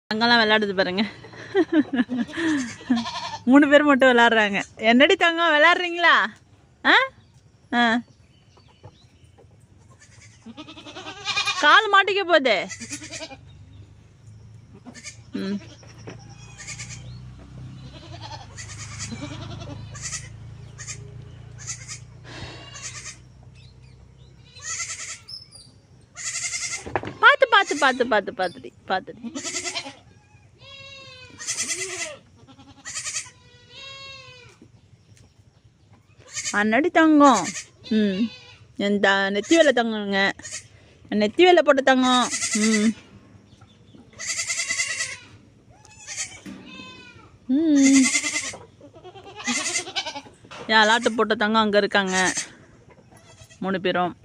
தங்கம்லாம் விளையாடுது பாருங்க. 3 பேர் மட்டும் விளையாடுறாங்க. என்னடி தங்கம் விளையாடுறீங்களா? கால் மாட்டிக்க போதே. பார்த்து பார்த்து பார்த்து பார்த்து பார்த்துடி பார்த்துடி. அன்னடி தங்கம். என் நெத்தி வேலை தங்கங்க. நெத்தி வேலை போட்ட தங்கம். லாட்டு போட்ட தங்கம் அங்கே இருக்காங்க 3 பேரும்.